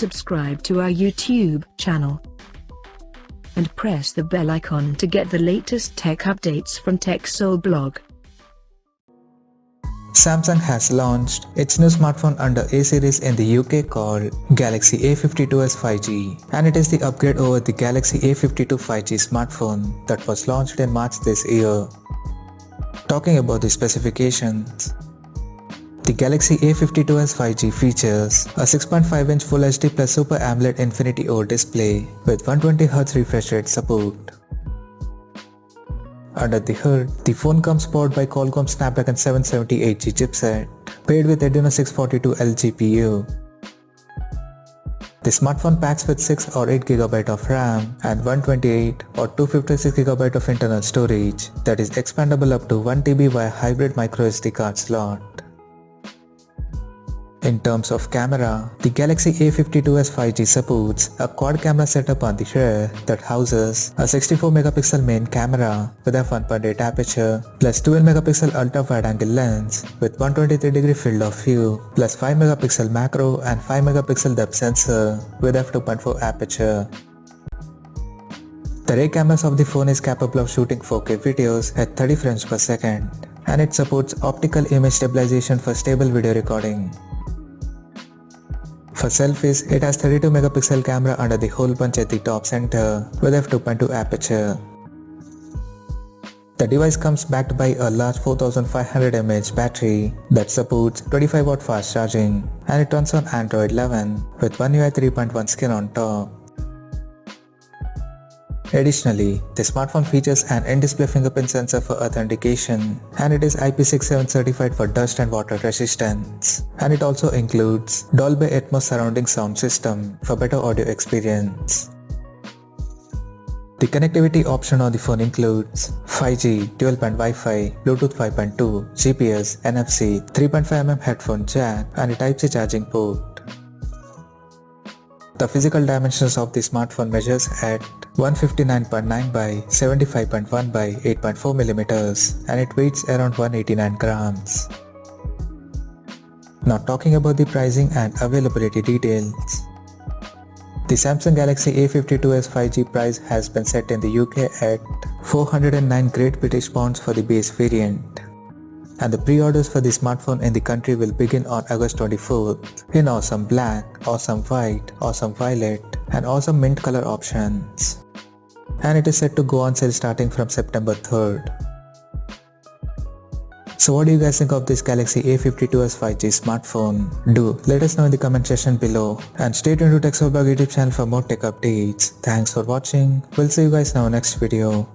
subscribe to our YouTube channel and press the bell icon to get the latest tech updates from TechSole Blog. Samsung has launched its new smartphone under A series in the UK called Galaxy A52s 5G, and it is the upgrade over the Galaxy A52 5G smartphone that was launched in March this year. Talking about the specifications, the Galaxy A52s 5G features a 6.5-inch Full HD plus Super AMOLED Infinity O display with 120Hz refresh rate support. Under the hood, the phone comes powered by Qualcomm Snapdragon 778G chipset, paired with Adreno 642L GPU. The smartphone packs with 6 or 8GB of RAM and 128 or 256GB of internal storage that is expandable up to 1TB via hybrid microSD card slot. In terms of camera, the Galaxy A52s 5G supports a quad camera setup on the rear that houses a 64MP main camera with a 1.8 aperture plus 12MP ultra wide angle lens with 123° field of view plus 5MP macro and 5MP depth sensor with f2.4 aperture. The rear cameras of the phone is capable of shooting 4K videos at 30 frames per second, and it supports optical image stabilization for stable video recording. For selfies, it has 32MP camera under the hole punch at the top center with f2.2 aperture. The device comes backed by a large 4500 mAh battery that supports 25W fast charging, and it runs on Android 11 with One UI 3.1 skin on top. Additionally, the smartphone features an in-display fingerprint sensor for authentication, and it is IP67 certified for dust and water resistance. And it also includes Dolby Atmos surrounding sound system for better audio experience. The connectivity option on the phone includes 5G, dual-band Wi-Fi, Bluetooth 5.2, GPS, NFC, 3.5mm headphone jack, and a Type-C charging port. The physical dimensions of the smartphone measures at 159.9 by 75.1 by 8.4mm, and it weighs around 189 grams. Now talking about the pricing and availability details. The Samsung Galaxy A52s 5G price has been set in the UK at 409 Great British pounds for the base variant, and the pre-orders for the smartphone in the country will begin on August 24th in awesome black, awesome white, awesome violet, and awesome mint color options. And it is set to go on sale starting from September 3rd. So what do you guys think of this Galaxy A52s 5G smartphone? Do let us know in the comment section below, and stay tuned to TechSole Blog YouTube channel for more tech updates. Thanks for watching. We'll see you guys in our next video.